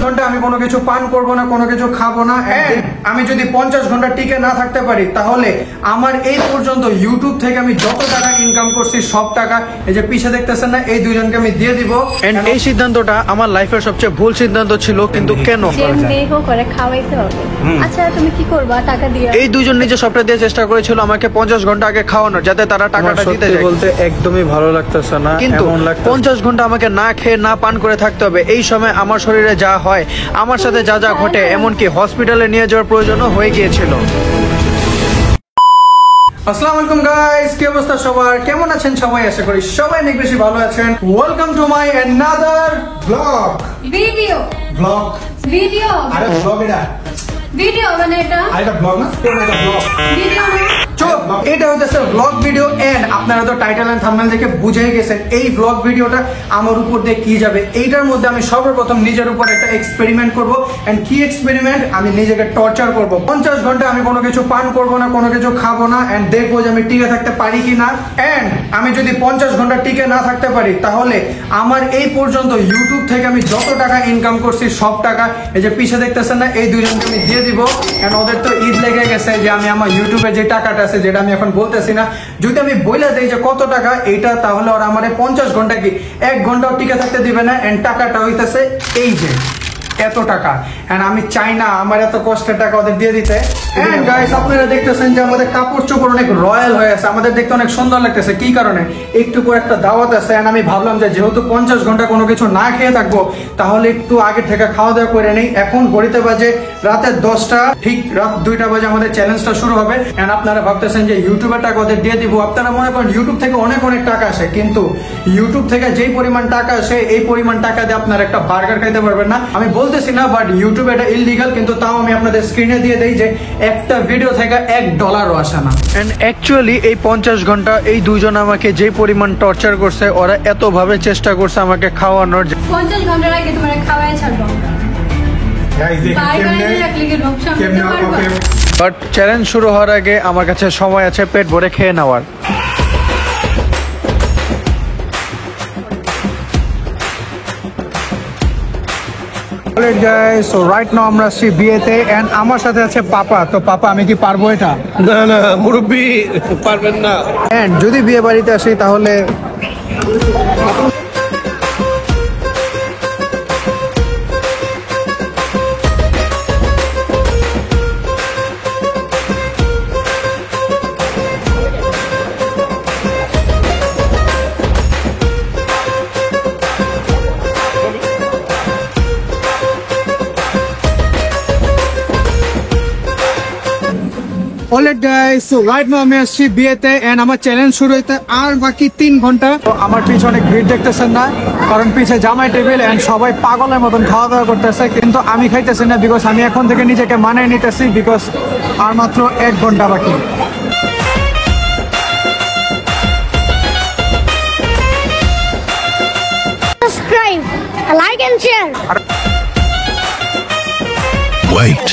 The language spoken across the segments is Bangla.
ঘন্টা আমি কোনো কিছু পান করব না, কোনো কিছু খাবো না, আমি যদি 50 ঘন্টা টিকে না থাকতে পারি তাহলে আমার এই পর্যন্ত ইউটিউব থেকে আমি যত টাকা ইনকাম করছি সব টাকা এই যে পিছে দেখতেছেন না এই দুইজনকে আমি দিয়ে দিব। এন্ড এই সিদ্ধান্তটা আমার লাইফের সবচেয়ে ভুল সিদ্ধান্ত ছিল, কিন্তু কেন করে খাওয়াইতে হবে। আচ্ছা তুমি কি করবা টাকা দিয়ে? এই দুইজন নিজে সবটা দিয়ে চেষ্টা করেছিল আমাকে 50 ঘন্টা আগে খাওয়ানোর, যাতে তারা টাকাটা দিতে যায়। বলতে একদমই ভালো লাগতেছে না, কিন্তু 50 ঘন্টা আমাকে না খেয়ে না পান করে থাকতে হবে। এই সময় আমার শরীরে যা হয়, আমার সাথে যা যা ঘটে, এমনকি হসপিটালে নিয়ে যাওয়ার প্রয়োজনও হয়ে গিয়েছিল। আসসালামু আলাইকুম গাইস, কি অবস্থা সবার? কেমন আছেন সবাই? আশা করি সবাই অনেক বেশি ভালো আছেন। Welcome to my another blog video আরে ব্লগ ভিডিও মানে এটা ব্লগ না, এটা ব্লগ ভিডিও না। এটা হচ্ছে ব্লগ ভিডিও। এন্ড আপনারা তো টাইটেল এন্ড থাম্বনেল দেখে বুঝেই গেছেন এই ব্লগ ভিডিওটা আমার উপর দিয়ে কি যাবে। এইটার মধ্যে আমি সর্বপ্রথম নিজের উপর একটা এক্সপেরিমেন্ট করব। এন্ড কি এক্সপেরিমেন্ট? আমি নিজেকে টর্চার করব। 50 ঘন্টা আমি কোনো কিছু পান করব না, কোনো কিছু খাবো না, এন্ড দেখবো যে আমি টিকে থাকতে পারি কিনা। এন্ড আমি যদি 50 ঘন্টা টিকে না থাকতে পারি তাহলে আমার এই পর্যন্ত ইউটিউব থেকে আমি যত টাকা ইনকাম করছি সব টাকা এই যে পিছে দেখতেছেন না এই দুইজনকে আমি দিয়ে দিব। এন্ড ওদের তো ঈদ লেগে গেছে যে আমি আমার ইউটিউবে যে টাকাটা আছে, যেটা আমি এখন বলতেছি না, যদি আমি বইলা দেই যে কত টাকা এইটা, তাহলে ওরা আমার 50 ঘন্টা কি 1 ঘন্টাও টিকে থাকতে দিবে না। এন্ড টাকাটা হইতেছে এই যে এত টাকা। এন্ড আমি চাই না আমার এত কষ্টের টাকা ওদের দিয়ে দিতে। এন্ড গাইস আপনারা দেখতেছেন যে আমাদের কাপড় চোপড় অনেক রয়্যাল হয়ে আছে, আমাদের দেখতে অনেক সুন্দর লাগতেছে। কি কারণে? একটু পর একটা দাওয়াত আছে। এন্ড আমি ভাবলাম যে যেহেতু 50 ঘন্টা কোনো কিছু না খেয়ে থাকবো, তাহলে একটু আগে থেকে খাওয়া দাওয়া করে নেই। এখন ঘড়িতে বাজে রাতের 10টা, ঠিক রাত 2টা বাজে আমাদের চ্যালেঞ্জটা শুরু হবে। এন্ড আপনারা ভাবতেছেন যে ইউটিউবের টাকা ওদের দিয়ে দিব। আপনারা মনে করেন ইউটিউব থেকে অনেক অনেক টাকা আসে, কিন্তু ইউটিউব থেকে যেই পরিমাণ টাকা আসে এই পরিমাণ টাকা দিয়ে আপনারা একটা বার্গার খাইতে পারবেন না। আমি বলতেছি না, বাট ইউটিউবে এটা ইললিগাল, কিন্তু তাও আমি আপনাদের স্ক্রিনে দিয়ে দেই যে একটা ভিডিও থেকে $1 আসে না। এন্ড অ্যাকচুয়ালি এই 50 ঘন্টা এই দুইজন আমাকে যে পরিমাণ টর্চার করছে, ওরা এত ভাবে চেষ্টা করছে আমাকে খাওয়ানোর। 50 ঘন্টার আগে তোমার খাওয়াই ছাড়বো। বাট চ্যালেঞ্জ শুরু হওয়ার আগে আমার কাছে সময় আছে পেট ভরে খেয়ে নেওয়ার। সো রাইট নাও আমরা আসছি বিয়েতে। এন্ড আমার সাথে আছে পাপা। তো পাপা, আমি কি পারবো এটা? না না মুরব্বি পারবেন না। এন্ড যদি বিয়ে বাড়িতে আসি তাহলে alright guys, so right now আমি আসছি বিয়েতে। এন্ড আমার চ্যালেঞ্জ শুরু হইতে আর বাকি 3 ঘন্টা। তো আমার পিছে অনেক ভিড় দেখতেছেন না, কারণ পিছে জামাই টেবিল এন্ড সবাই পাগলের মতন খাওয়া দাওয়া করতেছে, কিন্তু আমি খাইতেছি না। বিকজ আমি এখন থেকে নিজেকে মানায় নিতেছি, বিকজ আর মাত্র 1 ঘন্টা বাকি। Subscribe, like and share. Wait.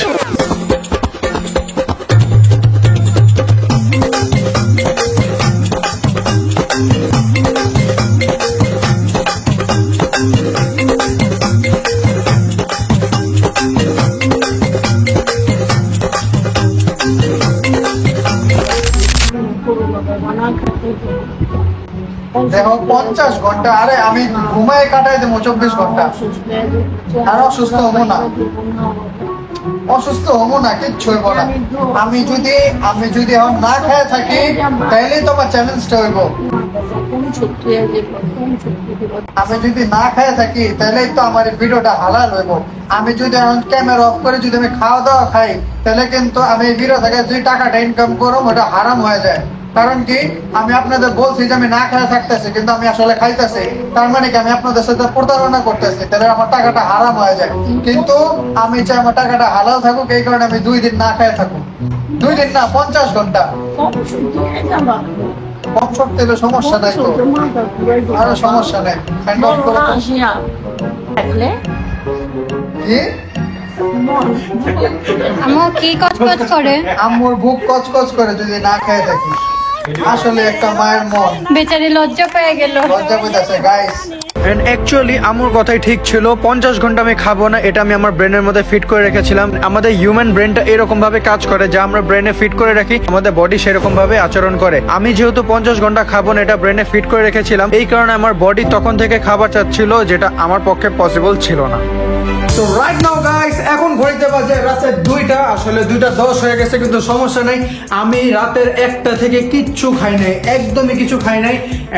দেখো 50 ঘন্টা, আরে আমি ঘুমায় কাটাই দেবো 24 ঘন্টা। আর অসুস্থ হবো না, অসুস্থ হবো না, কিচ্ছু হইব না। আমি যদি এখন না খেয়ে থাকি তাইলেই তো আমার চ্যালেঞ্জটা হইব। আমি যদি না খেয়ে থাকি তাহলেই তো আমার এই ভিডিওটা হালাল হইব। আমি যদি এখন ক্যামেরা অফ করে যদি আমি খাওয়া দাওয়া খাই, তাহলে কিন্তু আমি এই ভিডিও থেকে যে টাকাটা ইনকাম করবো ওটা হারাম হয়ে যায়। কারণ কি, আমি আপনাদের বলছি যে আমি না খেয়ে থাকতেছি, কিন্তু আমি আসলে খাইতেছি। তার মানে কি আমি আপনাদের সাথে প্রতারণা করতেছি, তাহলে আমার টাকাটা হারাম হয়ে যায়। কিন্তু আমি চাই আমার টাকাটা হালাল থাকুক, এই কারণে আমি 2 দিন না খেয়ে থাকুক। 2 দিন না, 50 ঘন্টা। কম শক্তি হলে সমস্যা নাই তো, আরে সমস্যা নেই। হ্যান্ড অফ করে কি আম্মু কি কচকচ করে? আম্মুর বুক কচকচ করে যদি না খেয়ে থাকি। আসলে একটা মায়ের মন বেচারি লজ্জা পেয়ে গেল। লজ্জা পেতেছে গাইস। এন্ড অ্যাকচুয়ালি আমার কথাই ঠিক ছিল, 50 ঘন্টা আমি খাবো না, এটা আমি আমার ব্রেনের মধ্যে ফিট করে রেখেছিলাম। আমাদের হিউম্যান ব্রেনটা এরকম ভাবে কাজ করে, যা আমরা ব্রেনে ফিট করে রাখি আমাদের বডি সেরকম ভাবে আচরণ করে। আমি যেহেতু 50 ঘন্টা খাবো না এটা ব্রেনে ফিট করে রেখেছিলাম, এই কারণে আমার বডি তখন থেকে খাবার চাচ্ছিল, যেটা আমার পক্ষে পসিবল ছিল না। তো রাইট নাও গাইস, এখন ঘড়িতে বাজে রাতে 2টা, আসলে 2:10 হয়ে গেছে, কিন্তু সমস্যা নাই। আমি রাতের 1টা থেকে কিচ্ছু খাই নাই, একদমই কিছু খাই নাই।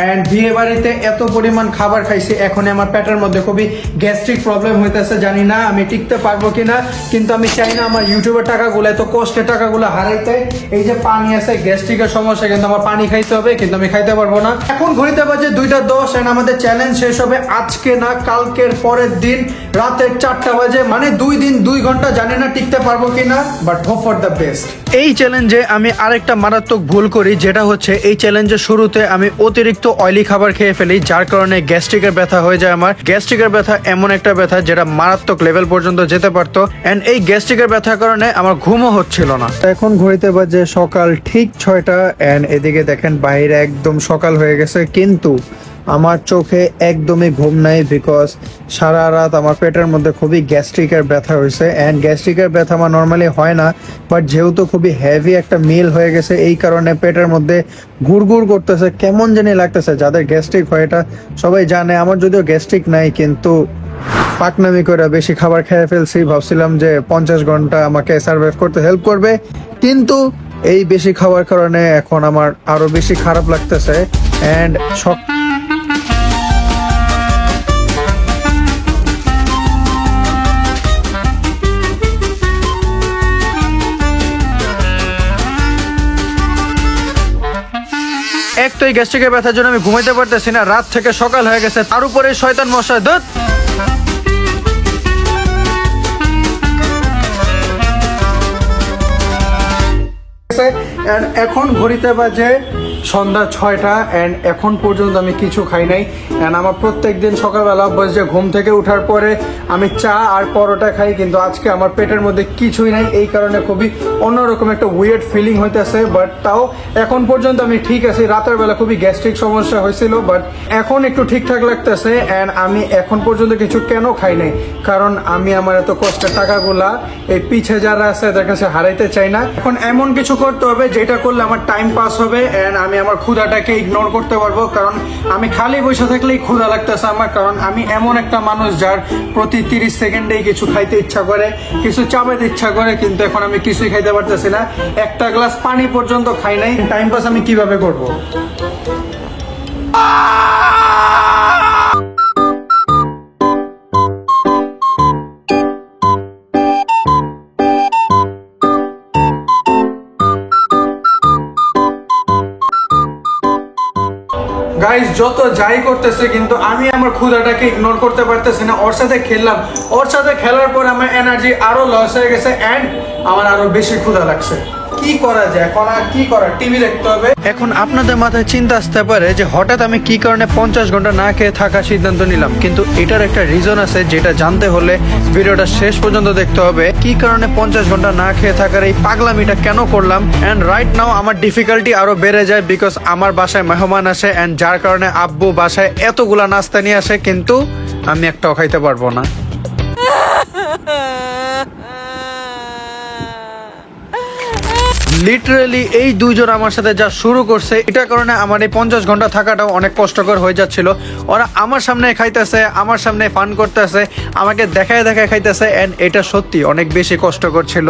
এন্ড বিয়ে বাড়িতে এত পরিমাণ খাবার খাইছি, এখন আমার পেটের মধ্যে খুবই গ্যাস্ট্রিক প্রবলেম হইতেছে। জানি না আমি টিকতে পারবো কিনা, কিন্তু আমি চাই না আমার ইউটিউবের টাকাগুলো, এত কষ্টের টাকাগুলো হারাইতে। এই যে পানি আছে, গ্যাস্ট্রিকের সমস্যা, কিন্তু আমার পানি খাইতে হবে, কিন্তু আমি খাইতে পারবো না। এখন ঘড়িতে বাজে 2:10 এন্ড আমাদের চ্যালেঞ্জ শেষ হবে আজকে না, কালকের পরের দিন রাতের 4টা বাজে, মানে 2 দিন 2 ঘন্টা। জানি না টিকতে পারবো কিনা, but hope for the best. এই চ্যালেঞ্জে আমি আরেকটা মারাত্মক ভুল করি, যেটা হচ্ছে এই চ্যালেঞ্জের শুরুতে আমি অতিরিক্ত অয়েলি খাবার খেয়ে ফেলি, যার কারণে গ্যাস্ট্রিকের ব্যথা হয়ে যায়। আমার গ্যাস্ট্রিকের ব্যথা এমন একটা ব্যথা যেটা মারাত্মক লেভেল পর্যন্ত যেতে পারতো, এন্ড এই গ্যাস্ট্রিকের ব্যথার কারণে আমার ঘুমও হচ্ছিল না। এখন ঘড়িতে বাজে সকাল ঠিক 6টা, এন্ড এদিকে দেখেন বাইরে একদম সকাল হয়ে গেছে, কিন্তু আমার চোখে একদমই ঘুম নাই, বিকজ সারা রাত আমার পেটের মধ্যে খুবই গ্যাস্ট্রিকের ব্যথা হয়েছে। অ্যান্ড গ্যাস্ট্রিকের ব্যথা আমার নর্মালি হয় না, বাট যেহেতু খুবই হেভি একটা মিল হয়ে গেছে, এই কারণে পেটের মধ্যে ঘুরঘুর করতেছে, কেমন জানি লাগতেছে। যাদের গ্যাস্ট্রিক হয় এটা সবাই জানে, আমার যদিও গ্যাস্ট্রিক নাই, কিন্তু পাকনামি করে বেশি খাবার খেয়ে ফেলছি। ভাবছিলাম যে 50 ঘন্টা আমাকে সার্ভাইভ করতে হেল্প করবে, কিন্তু এই বেশি খাওয়ার কারণে এখন আমার আরো বেশি খারাপ লাগতেছে। অ্যান্ড এক তো এই গ্যাস্ট্রিকের ব্যথার জন্য আমি ঘুমাইতে পারতেছি না, রাত থেকে সকাল হয়ে গেছে, তার উপরে শয়তান মশাই ধুৎ। এখন ঘড়িতে বাজে সন্ধ্যা 6টা, অ্যান্ড এখন পর্যন্ত আমি কিছু খাই নাই। অ্যান্ড আমার প্রত্যেকদিন সকালবেলা অভ্যাস যে ঘুম থেকে ওঠার পরে আমি চা আর পরোটা খাই, কিন্তু আজকে আমার পেটের মধ্যে কিছুই নাই, এই কারণে খুবই অন্যরকম একটা উইয়ার্ড ফিলিং হইতেছে। বাট তাও এখন পর্যন্ত আমি ঠিক আছি। রাতের বেলা খুবই গ্যাস্ট্রিক সমস্যা হয়েছিল, বাট এখন একটু ঠিকঠাক লাগতেছে। অ্যান্ড আমি এখন পর্যন্ত কিছু কেন খাই নাই, কারণ আমি আমার এত কষ্টের টাকাগুলা এই পিছে যারা আছে এদের কাছে হারাইতে চাই না। এখন এমন কিছু করতে হবে যেটা করলে আমার টাইম পাস হবে, অ্যান্ড আমি আমার ক্ষুধাটাকে ইগনোর করতে পারবো। কারণ আমি খালি বসে থাকলেই ক্ষুধা লাগতেছে আমার, কারণ আমি এমন একটা মানুষ যার প্রতি 30 সেকেন্ডেই কিছু খাইতে ইচ্ছা করে, কিছু চাবাইতে ইচ্ছা করে, কিন্তু এখন আমি কিছুই খাইতে পারতেছি না। একটা গ্লাস পানি পর্যন্ত খাই নাই। টাইম পাস আমি কিভাবে করব? গাইস যত যাই করতেছে, কিন্তু আমি আমার ক্ষুধাটাকে ইগনোর করতে পারতেছি না। ওর সাথে খেললাম, ওর সাথে খেলার পর আমার এনার্জি আরো লস হয়ে গেছে, এন্ড আমার আরো বেশি ক্ষুধা লাগছে। কি করা যায় এখন? আর কি করার, টিভি দেখতে হবে। এখন আপনাদের মাথায় চিন্তা আসতে পারে যে হঠাৎ আমি কি কারণে 50 ঘন্টা না খেয়ে থাকার সিদ্ধান্ত নিলাম, কিন্তু এটার একটা রিজন আছে, যেটা জানতে হলে ভিডিওটা শেষ পর্যন্ত দেখতে হবে। কি কারণে 50 ঘন্টা না খেয়ে থাকার এই পাগলামিটা কেন করলাম। এন্ড রাইট নাও আমার ডিফিকাল্টি আরো বেড়ে যায়, বিকজ আমার বাসায় মেহমান আসে, এন্ড যার কারণে আব্বু বাসায় এতগুলা নাস্তা নিয়ে আসে, কিন্তু আমি একটাও খাইতে পারবো না। লিটারালি এই দুইজন আমার সাথে যা শুরু করছে, এটার কারণে আমার এই 50 ঘন্টা থাকাটাও অনেক কষ্টকর হয়ে যাচ্ছিল। ওরা আমার সামনে খাইতেছে, আমার সামনে ফান করতেছে, আমাকে দেখায় দেখায় খাইতেছে, এন্ড এটা সত্যি অনেক বেশি কষ্টকর ছিল।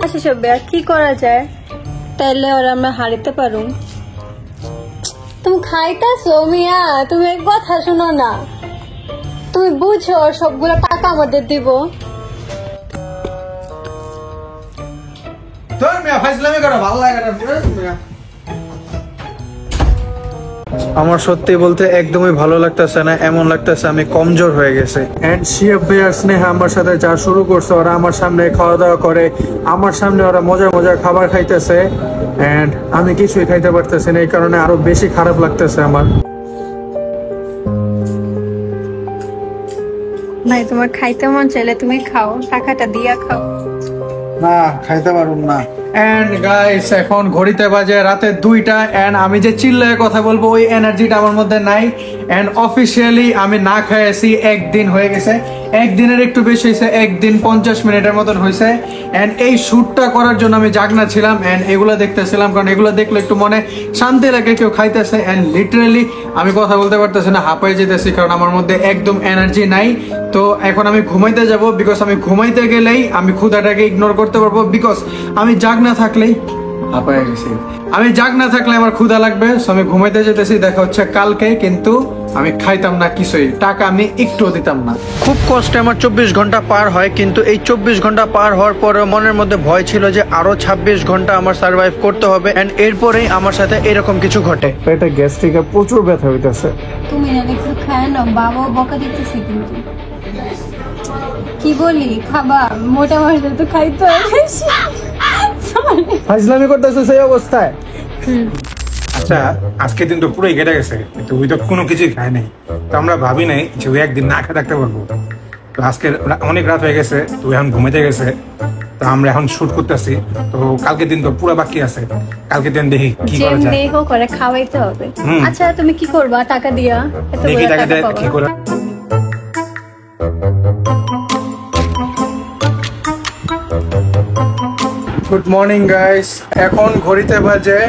আচ্ছা সব্যা, কি করা যায় তাইলে ওরা আমরা হারিতে পারুম? তুমি খাইতেছো মিয়া, তুমি এক কথা শোনো না, তুমি বুঝো সবগুলো টাকা আমাদের দিব। আমার সত্যি বলতে একদমই ভালো লাগতেছে না, এমন লাগতেছে আমি কমজোর হয়ে গেছে। এন্ড শিয়া ভাইয়ার স্নেহা আমার সাথে যা শুরু করছে, ওরা আমার সামনে খাওয়া দাওয়া করে, আমার সামনে ওরা মজার মজার খাবার খাইতেছে, এন্ড আমি কিছুই খাইতে পারতেছি না, এই কারণে আরো বেশি খারাপ লাগতেছে আমার। ভাই তোমার খাইতে মন চাইলে তুমি খাও, টাকাটা দিয়া খাও। না খাইতে পারুম না, এন্ড গাইস এখন ঘড়িতে বাজে রাতে 2টা এন্ড আমি যে চিল্লায় কথা বলবো ওই এনার্জিটা আমার মধ্যে নাই। এন্ড অফিসিয়ালি আমি না খাইছি একদিন হয়ে গেছে, একদিনের একটু বেশি হয়েছে, একদিন 50 মিনিটের মতন হয়েছে। এন্ড এই শ্যুটটা করার জন্য আমি জাগনা ছিলাম এন্ড এগুলো দেখতেছিলাম, কারণ এগুলো দেখলে একটু মনে শান্তি লাগে, কেউ খাইতেছে। এন্ড লিটারেলি আমি কথা বলতে পারতেছি না, হাঁপাই যেতেছি, কারণ আমার মধ্যে একদম এনার্জি নাই। তো এখন আমি ঘুমাইতে যাব, বিকজ আমি ঘুমাইতে গেলেই আমি ক্ষুধাটাকে ইগনোর করতে পারবো, বিকজ আমি জাগ না থাকলেই হাঁপাই গেছি, আমি জাগ না থাকলে আমার ক্ষুধা লাগবে। সো আমি ঘুমাইতে যেতেছি, দেখা হচ্ছে কালকে। কিন্তু আমি খাইতাম না কিছুই, টাকা আমি একটুও দিতাম না। খুব কষ্টে আমার 24 ঘন্টা পার হয়, কিন্তু এই 24 ঘন্টা পার হওয়ার পরেও মনের মধ্যে ভয় ছিল যে আরো 26 ঘন্টা আমার সার্ভাইভ করতে হবে। এন্ড এরপরেই আমার সাথে এরকম কিছু ঘটে। পেটে গ্যাস্ট্রিকে প্রচুর ব্যথা হইতেছে। তুমি না একটু খায় না, বাবাও বকা দিতেছে কিন্তু। কি বলি খাবা? মোটা মাছ তো খাইতে হবে। ফাজলামি করতেছে সেই অবস্থায়। আচ্ছা, আজকে দিন তো পুরোই কেটে গেছে, কিন্তু ওই তো কোনো কিছুই খায় নাই। তো আমরা ভাবি নাই যে ওই একদিন না খেয়ে থাকতে পারবো। তো আজকে অনেক রাত হয়ে গেছে, তো এখন ঘুমাইতে গেছে। তো আমরা এখন শুট করতেছি। তো কালকে দিন তো পুরো বাকি আছে, কালকে দিন দেখি কি করা যায়। দেখো করে খাওয়াইতে হবে। হুম। আচ্ছা তুমি কি করবা টাকা দিয়া? দেখি টাকা দিয়ে কি করে। গুড মর্নিং গাইস, এখন ঘড়িতে বাজে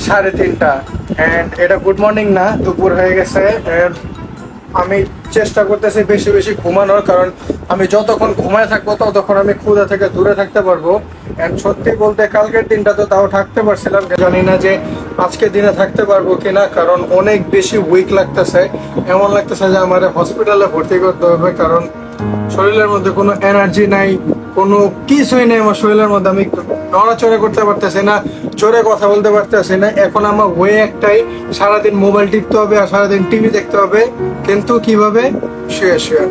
3:30 এন্ড এটা গুড মর্নিং না, দুপুর হয়ে গেছে। And আমি চেষ্টা করতেছি বেশি বেশি ঘুমানোর, কারণ আমি যতক্ষণ ঘুমায় থাকবো ততক্ষণ আমি ক্ষুধা থেকে দূরে থাকতে পারবো। এন্ড সত্যি বলতে কালকের দিনটা তো তাও থাকতে পারছিলাম, জানি না যে আজকের দিনে থাকতে পারবো কিনা, কারণ অনেক বেশি উইক লাগতেছে। এমন লাগতেছে যে আমার হসপিটালে ভর্তি করতে হবে, কারণ শরীরের মধ্যে কোনো এনার্জি নাই, কোনো কিছুই নেই আমার শরীরের মধ্যে। আমি নড়াচড়া করতে পারতেছি না, জোরে কথা বলতে পারতেছি না। এখন আমার ওয়ে একটাই, সারাদিন মোবাইল টিপতে হবে আর সারাদিন টিভি দেখতে হবে, কিন্তু কিভাবে? শুয়ে শুয়ে।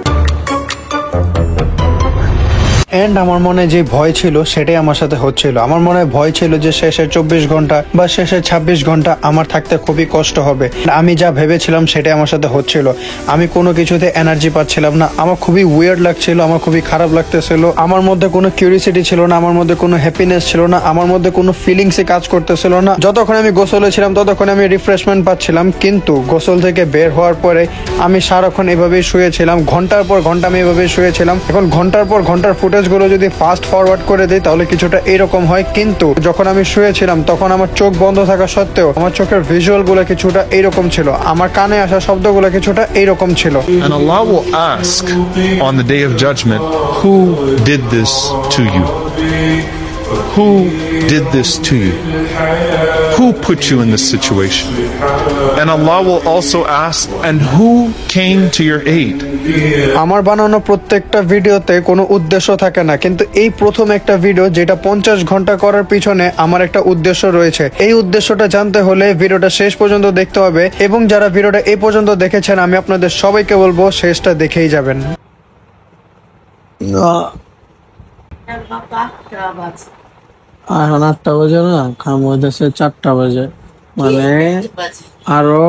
এন্ড আমার মনে যে ভয় ছিল সেটাই আমার সাথে হচ্ছিল। আমার মনে ভয় ছিল যে শেষের 24 ঘন্টা বা শেষের 26 ঘন্টা আমার থাকতে খুবই কষ্ট হবে। আমি যা ভেবেছিলাম সেটাই আমার সাথে হচ্ছিল। আমি কোনো কিছুতে এনার্জি পাচ্ছিলাম না, আমার খুবই উইয়ার্ড লাগছিল, আমার খুবই খারাপ লাগতেছিল। আমার মধ্যে কোনো কিউরিসিটি ছিল না, আমার মধ্যে কোনো হ্যাপিনেস ছিল না, আমার মধ্যে কোনো ফিলিংসই কাজ করতেছিল না। যতক্ষণ আমি গোসলে ছিলাম ততক্ষণ আমি রিফ্রেশমেন্ট পাচ্ছিলাম, কিন্তু গোসল থেকে বের হওয়ার পরে আমি সারাক্ষণ এভাবেই শুয়েছিলাম, ঘন্টার পর ঘন্টা আমি এভাবেই শুয়েছিলাম। এখন ঘন্টার পর ঘন্টার ফুটেজ গুলো যদি ফাস্ট ফরওয়ার্ড করে দিই তাহলে কিছুটা এরকম হয়, কিন্তু যখন আমি শুয়েছিলাম তখন আমার চোখ বন্ধ থাকা সত্ত্বেও আমার চোখের ভিজুয়াল গুলো কিছুটা এইরকম ছিল, আমার কানে আসা শব্দগুলো কিছুটা এইরকম ছিল। And Allah will ask on the day of judgment, who did this to you? Who did this to you? Who put you in this situation? And Allah will also ask, and who came to your aid? আমার বানানো প্রত্যেকটা ভিডিওতে কোনো উদ্দেশ্য থাকে না, কিন্তু এই প্রথম একটা ভিডিও যেটা 50 ঘন্টা করার পিছনে আমার একটা উদ্দেশ্য রয়েছে। এই উদ্দেশ্যটা জানতে হলে ভিডিওটা শেষ পর্যন্ত দেখতে হবে, এবং যারা ভিডিওটা এই পর্যন্ত দেখেছেন আমি আপনাদের সবাইকে বলবো শেষটা দেখেই যাবেন। এখন 8টা বাজে না, খাম হইতেছে 4টা বাজে, মানে আরো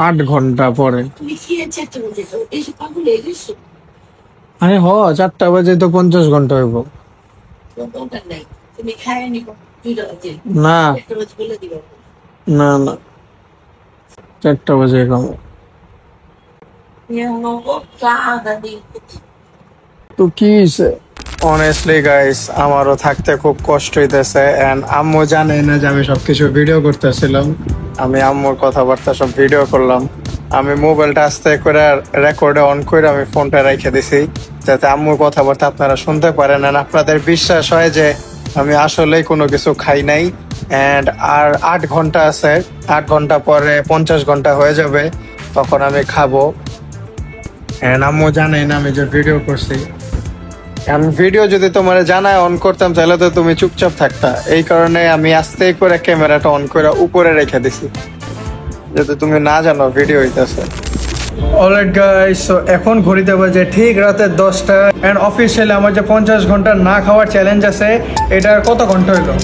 8 ঘন্টা পরে। আরে 4টা বাজে তো 50 ঘন্টা হইব না, না না 4টা বাজে খাম। তো কি হয়েছে? অনেস্টলি গাইস আমারও থাকতে খুব কষ্ট হইতেছে, এন্ড আম্মু জানে না যে আমি সবকিছু ভিডিও করতেছিলাম। আমি আম্মুর কথাবার্তা সব ভিডিও করলাম। আমি মোবাইলটা আস্তে করে রেকর্ডে অন করে আমি ফোনটা রেখে দিছি, যাতে আম্মুর কথাবার্তা আপনারা শুনতে পারেন, এন্ড আপনাদের বিশ্বাস হয় যে আমি আসলেই কোনো কিছু খাই নাই। এন্ড আর 8 ঘন্টা আছে, 8 ঘন্টা পরে 50 ঘন্টা হয়ে যাবে, তখন আমি খাবো। এন্ড আম্মু জানে না আমি যে ভিডিও করছি। আমি ভিডিও যদি তোমার জানায় অন করতাম তাহলে তো তুমি চুপচাপ থাকতা, এই কারণে আমি আস্তে করে ক্যামেরাটা অন করে উপরে রেখে দিছি, যাতে তুমি না জানো ভিডিও হইতেছে। অলরাইট গাইস, সো এখন ঘড়িতে বাজে ঠিক রাতে 10টা, এন্ড অফিসিয়ালি আমার যে 50 ঘন্টা না খাওয়ার চ্যালেঞ্জ আছে এটার কত ঘন্টা হইলো?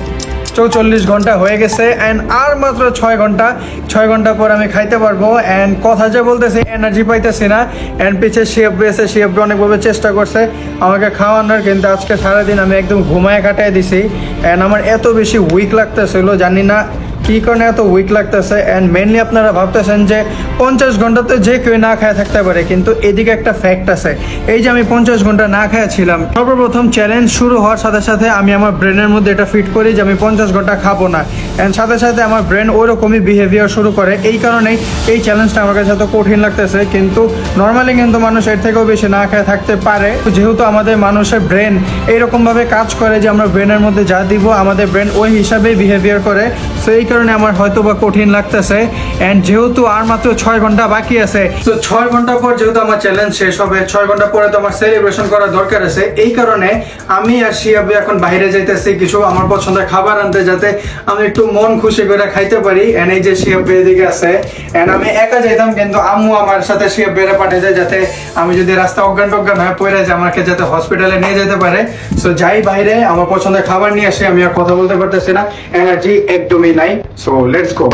44 ঘন্টা হয়ে গেছে অ্যান্ড আর মাত্র 6 ঘন্টা পর আমি খাইতে পারবো। অ্যান্ড কথা যে বলতেছি এনার্জি পাইতেছি না। অ্যান্ড পিছিয়ে শিয়াব্বু এসে শিয়াব্বু অনেকভাবে চেষ্টা করছে আমাকে খাওয়ানোর, কিন্তু আজকে সারাদিন আমি একদম ঘুমায় কাটাই দিছি। অ্যান্ড আমার এত বেশি উইক লাগতেছিল, জানি না কি কারণে এত উইক লাগতেছে। অ্যান্ড মেনলি আপনারা ভাবতেছেন যে 50 ঘন্টাতে যে কেউ না খায় থাকতে পারে, কিন্তু এদিকে একটা ফ্যাক্ট আছে। এই যে আমি 50 ঘন্টা না খাইছিলাম, সর্বপ্রথম চ্যালেঞ্জ শুরু হওয়ার সাথে সাথে আমি আমার ব্রেনের মধ্যে এটা ফিট করি যে আমি 50 ঘন্টা খাবো না। অ্যান্ড সাথে সাথে আমার ব্রেন ওইরকমই বিহেভিয়ার শুরু করে। এই কারণেই এই চ্যালেঞ্জটা আমার কাছে এত কঠিন লাগতেছে। কিন্তু নর্মালি কিন্তু মানুষ এর থেকেও বেশি না খেয়ে থাকতে পারে, যেহেতু আমাদের মানুষের ব্রেন এইরকমভাবে কাজ করে যে আমরা ব্রেনের মধ্যে যা দিব আমাদের ব্রেন ওই হিসাবেই বিহেভিয়ার করে। সো এই কারণে আমার হয়তো বা কঠিন লাগতেছে। অ্যান্ড যেহেতু আর মাত্র 6 ঘন্টা বাকি আছে, তো 6 ঘন্টা পর যেহেতু আমার চ্যালেঞ্জ শেষ হবে, 6 ঘন্টা পরে তো আমার সেলিব্রেশন করার দরকার আছে। এই কারণে আমি আর শিয়াবু এখন বাইরে যাইতেছি কিছু আমার পছন্দের খাবার আনতে, যাতে আমি একটু মন খুশি করে খাইতে পারি। এন্ড এই যে শিয়াবু এদিকে আছে, এন্ড আমি একা যাইতাম কিন্তু আম্মু আমার সাথে শিয়াবু এর পাঠিয়ে যায়, যাতে আমি যদি রাস্তা অজ্ঞান হয়ে পড়ে যায় আমাকে যাতে হসপিটালে নিয়ে যেতে পারে। সো যাই বাইরে আমার পছন্দের খাবার নিয়ে আসি, আমি আর কথা বলতে পারতেছি না, এনার্জি একদমই নাই। So let's go.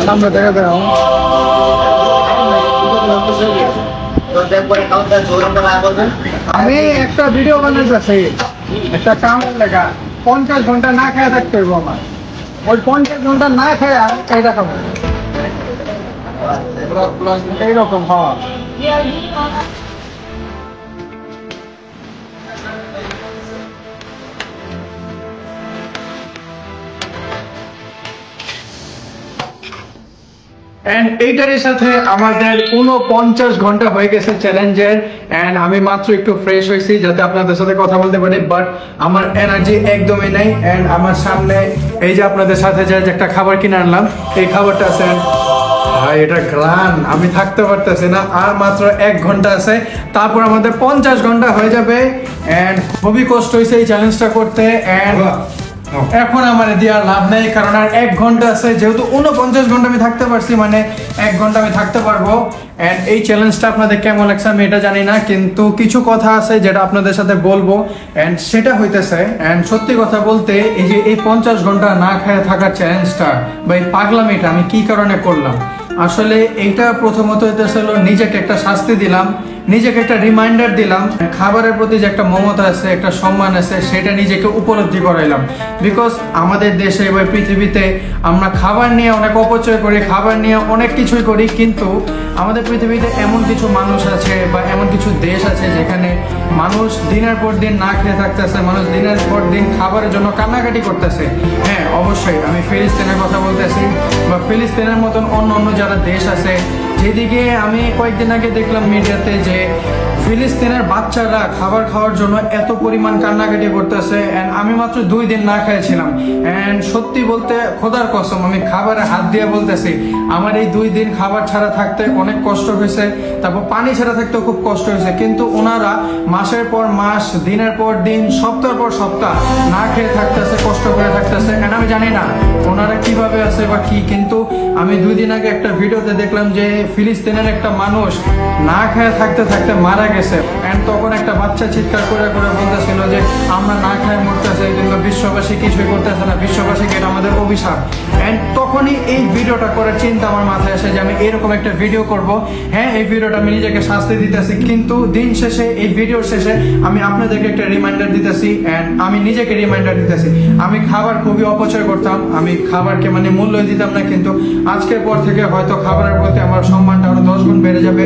সামনে দেখা দাও। আমি একটা ভিডিও বানাইতেছি, একটা কামের লেখা 50 ঘন্টা না খেয়ে থাকতে হইব আমার। ওই 50 ঘন্টা না খেয়ে এইটা খাবো এইরকম হওয়া। এন্ড এইটার সাথে আমাদের 49 ঘন্টা হয়ে গেছে চ্যালেঞ্জের। এন্ড আমি মাত্র একটু ফ্রেশ হয়েছি যাতে আপনাদের সাথে কথা বলতে পারি, বাট আমার এনার্জি একদমই নাই। এন্ড আমার সামনে এই যে আপনাদের সাথে যে একটা খাবার কিনে আনলাম, এই খাবারটা আছে ভাই, এটা গ্রান, আমি থাকতে পারতেছি না। আর মাত্র 1 ঘন্টা আছে, তারপর আমাদের 50 ঘন্টা হয়ে যাবে। এন্ড খুবই কষ্ট হয়েছে এই চ্যালেঞ্জটা করতে। এন্ড এখন আমার দেওয়ার লাভ নেই, কারণ আর 1 ঘন্টা আছে। যেহেতু 49 ঘন্টা আমি থাকতে পারছি, মানে 1 ঘন্টা আমি থাকতে পারবো। এন্ড এই চ্যালেঞ্জটা আপনাদের কেমন লাগছে আমি এটা জানি না, কিন্তু কিছু কথা আছে যেটা আপনাদের সাথে বলবো। এন্ড সেটা হইতেছে, এন্ড সত্যি কথা বলতে এই যে এই 50 ঘন্টা না খেয়ে থাকার চ্যালেঞ্জটা বা এই পাগলামিটা আমি কি কারণে করলাম, আসলে এইটা প্রথমত হইতেছিল নিজেকে একটা শাস্তি দিলাম, নিজেকে একটা রিমাইন্ডার দিলাম, খাবারের প্রতি যে একটা মমতা আছে, একটা সম্মান আছে, সেটা নিজেকে উপলব্ধি করাইলাম। বিকজ আমাদের দেশে বা পৃথিবীতে আমরা খাবার নিয়ে অনেক অপচয় করি, খাবার নিয়ে অনেক কিছুই করি, কিন্তু আমাদের পৃথিবীতে এমন কিছু মানুষ আছে বা এমন কিছু দেশ আছে যেখানে মানুষ দিনের পর দিন না খেয়ে থাকতেছে, মানুষ দিনের পর দিন খাবারের জন্য কান্নাকাটি করতেছে। হ্যাঁ, অবশ্যই আমি ফিলিস্তিনের কথা বলতেছি, বা ফিলিস্তিনের মতন অন্য অন্য যারা দেশ আছে, যেদিকে আমি কয়েকদিন আগে দেখলাম মিডিয়াতে যে ফিলিস্তিনের বাচ্চারা খাবার খাওয়ার জন্য এত পরিমাণ কান্নাকাটি করতেছে। এন্ড আমি মাত্র 2 দিন না খেয়েছিলাম। এন্ড সত্যি বলতে খোদার কসম, আমি খাবারে হাত দিয়ে বলতেছি, আমার এই 2 দিন খাবার ছাড়া থাকতে অনেক কষ্ট হয়েছে, তারপর পানি ছাড়া থাকতেও খুব কষ্ট হয়েছে। কিন্তু ওনারা মাসের পর মাস, দিনের পর দিন, সপ্তাহের পর সপ্তাহ না খেয়ে থাকতেছে, কষ্ট করে থাকতেছে। এন্ড আমি জানি না ওনারা কিভাবে আছে বা কি, কিন্তু আমি 2 দিন আগে একটা ভিডিওতে দেখলাম যে ফিলিস্তিনের একটা মানুষ না খেয়ে থাকতে থাকতে মারা গেছে। এন্ড তখন একটা বাচ্চা চিৎকার করে করে বলতেছিল যে আমরা না খেয়ে মরতেছে, কিন্তু বিশ্ববাসী কিছুই করতেছে না, বিশ্ববাসীকে এটা আমাদের অভিশাপ। এন্ড তখনই এই ভিডিওটা করার চিন্তা আমার মাথায় আসে যে আমি এরকম একটা ভিডিও করব। হ্যাঁ, এই ভিডিওটা আমি নিজেকে শাস্তি দিতেছি, কিন্তু দিন শেষে এই ভিডিওর শেষে আমি আপনাদেরকে একটা রিমাইন্ডার দিতেছি। এন্ড আমি নিজেকে রিমাইন্ডার দিতেছি, আমি খাবার খুবই অপচয় করতাম, আমি খাবারকে মানে মূল্য দিতাম না, কিন্তু আজকের পর থেকে হয়তো খাবারের প্রতি আমার সম্মানটা আরো 10 গুণ বেড়ে যাবে।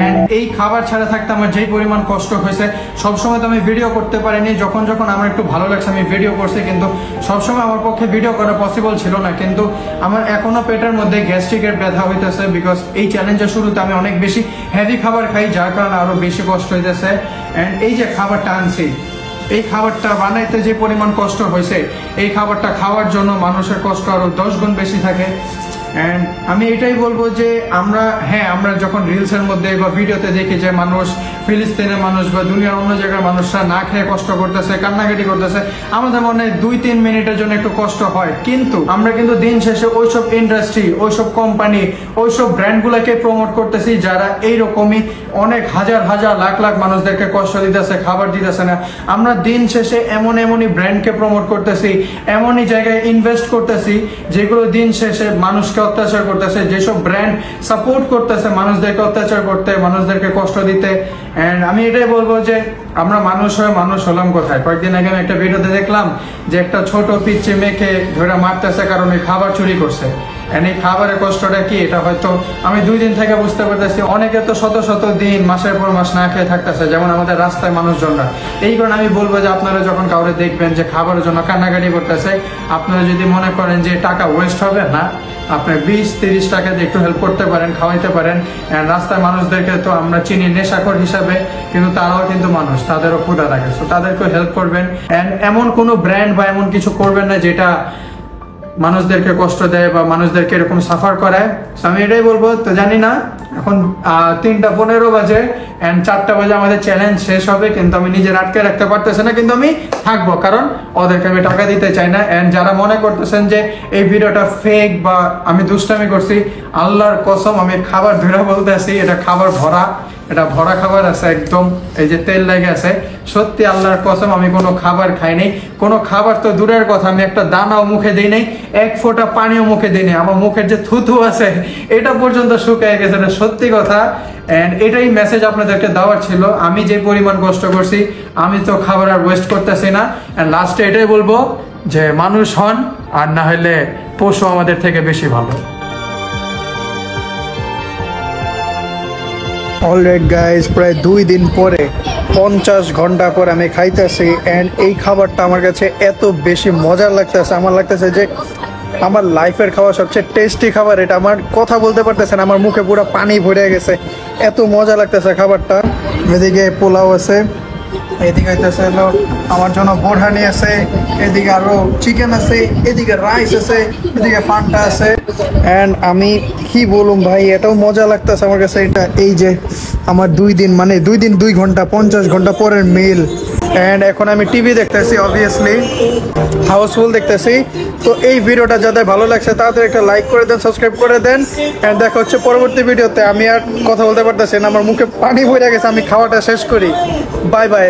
এন্ড এই খাবার ছাড়া থাকতে আমার যেই পরিমাণ কষ্ট হয়েছে, সবসময় তো আমি ভিডিও করতে পারিনি। যখন যখন আমার একটু ভালো লাগছে আমি ভিডিও করছি, কিন্তু সবসময় আমার পক্ষে ভিডিও করা পসিবল ছিল না। কিন্তু আমার এখনো পেটের মধ্যে গ্যাস্ট্রিকের ব্যথা হইতেছে, বিকজ এই চ্যালেঞ্জের শুরুতে আমি অনেক বেশি হেভি খাবার খাই, যার কারণে আরো বেশি কষ্ট হইতেছে। এন্ড এই যে খাবারটা আনছি, এই খাবারটা বানাইতে যে পরিমাণ কষ্ট হয়েছে, এই খাবারটা খাওয়ার জন্য মানুষের কষ্ট আরো 10 গুণ বেশি থাকে। অ্যান্ড আমি এটাই বলবো যে আমরা যখন রিলসের মধ্যে বা ভিডিওতে দেখি যে মানুষ ফিলিস্তিনের মানুষ বা দুনিয়ার অন্য জায়গার মানুষরা না খেয়ে কষ্ট করতেছে, কান্নাকাটি করতেছে, আমাদের মনে 2-3 মিনিটের জন্য একটু কষ্ট হয়, কিন্তু আমরা কিন্তু দিন শেষে ওইসব ইন্ডাস্ট্রি, ওইসব কোম্পানি, ওইসব ব্র্যান্ডগুলোকে প্রমোট করতেছি যারা এইরকমই অনেক হাজার হাজার লাখ লাখ মানুষদেরকে কষ্ট দিতেছে, খাবার দিতেছে না। আমরা দিন শেষে এমনই ব্র্যান্ডকে প্রমোট করতেছি, এমনই জায়গায় ইনভেস্ট করতেছি যেগুলো দিন শেষে মানুষকে অত্যাচার করতেছে, যেসব ব্র্যান্ড সাপোর্ট করতেছে মানুষদেরকে অত্যাচার করতে, মানুষদেরকে কষ্ট দিতে। এন্ড আমি এটাই বলবো যে আমরা মানুষ হয়ে মানুষ হলাম কোথায়? কয়েকদিন আগে আমি একটা ভিডিওতে দেখলাম যে একটা ছোট পিচ্চি মেয়েকে ধরে মারতেছে কারণ ওই খাবার চুরি করছে। এই খাবারের কষ্টটা কি, এটা হয়তো আমি 2 দিন থেকে বুঝতে পারতেছি। অনেকে তো শত শত দিন, মাসের পর মাস না খেয়ে থাকতেছে, যেমন আমাদের রাস্তায় মানুষজনরা। এই কারণে আমি বলবো যে আপনারা যখন কাউরে দেখবেন যে খাবারের জন্য কান্নাকাটি করতেছে, আপনারা যদি মনে করেন যে টাকা ওয়েস্ট হবে না, আপনি 20-30 টাকা দিয়ে একটু হেল্প করতে পারেন, খাওয়াইতে পারেন। রাস্তায় মানুষদেরকে তো আমরা চিনি নেশাখোর হিসাবে, কিন্তু তারাও কিন্তু মানুষ, তাদেরও ক্ষুধা লাগে, তো তাদেরকেও হেল্প করবেন। এন্ড এমন কোনো ব্র্যান্ড বা এমন কিছু করবেন না যেটা মানুষদেরকে কষ্ট দেয় বা মানুষদেরকে এরকম সাফার করায়। আমি এটাই বলবো। তো জানি না এখন 3:15 বাজে এন্ড 4টা বাজে আমাদের চ্যালেঞ্জ শেষ হবে, কিন্তু আমি নিজের আটকে রাখতে পারতেছি না, কিন্তু আমি থাকবো, কারণ ওদেরকে আমি টাকা দিতে চাই না। এন্ড যারা মনে করতেছেন যে এই ভিডিওটা ফেক বা আমি দুষ্টামি করছি, আল্লাহর কসম আমি খাবার ধরে বলতে আসি, এটা খাবার ভরা, এটা ভরা খাবার আছে একদম, এই যে তেল লেগে আছে। সত্যি আল্লাহর কসম আমি কোনো খাবার খাই নাই, কোনো খাবার তো দূরের কথা, আমি একটা দানাও মুখে দিই নাই, 1 ফোঁটা পানিও মুখে দিই নাই। আমার মুখের যে থুথু আছে এটা পর্যন্ত শুকিয়ে গেছে, এটা সত্যি কথা। এন্ড এটাই মেসেজ আপনাদেরকে দেওয়ার ছিল। আমি যে পরিমাণ কষ্ট করছি, আমি তো খাবার আর ওয়েস্ট করতেছি না। এন্ড লাস্টে এটাই বলবো যে মানুষ হন, আর না হলে পশু আমাদের থেকে বেশি ভালো। অলরেড গাইজ, প্রায় 2 দিন পরে 50 ঘন্টা পর আমি খাইতেছি। অ্যান্ড এই খাবারটা আমার কাছে এত বেশি মজার লাগতেছে, আমার লাগতেছে যে আমার লাইফের খাওয়া সবচেয়ে টেস্টি খাবার এটা। আমার কথা বলতে পারতেছে না, আমার মুখে পুরো পানি ভরে গেছে, এত মজা লাগতেছে খাবারটা। এদিকে পোলাও আছে, এদিকে হইতেছে হলো আমার জন্য বোরহানি আছে, এদিকে আরো চিকেন আছে, এদিকে রাইস আছে, এদিকে ফান্টা আছে। অ্যান্ড আমি কি বলুম ভাই, এটাও মজা লাগতেছে আমার কাছে। এটা এই যে আমার 2 দিন, মানে 2 দিন 2 ঘন্টা 50 ঘন্টা পরের মিল। অ্যান্ড এখন আমি টিভি দেখতেছি, অবভিয়াসলি হাউসফুল দেখতেছি। তো এই ভিডিওটা যাদের ভালো লাগছে তাদের একটা লাইক করে দেন, সাবস্ক্রাইব করে দেন। অ্যান্ড দেখা হচ্ছে পরবর্তী ভিডিওতে। আমি আর কথা বলতে পারতেছি না, আমার মুখে পানি ভরে গেছে, আমি খাওয়াটা শেষ করি। Bye bye.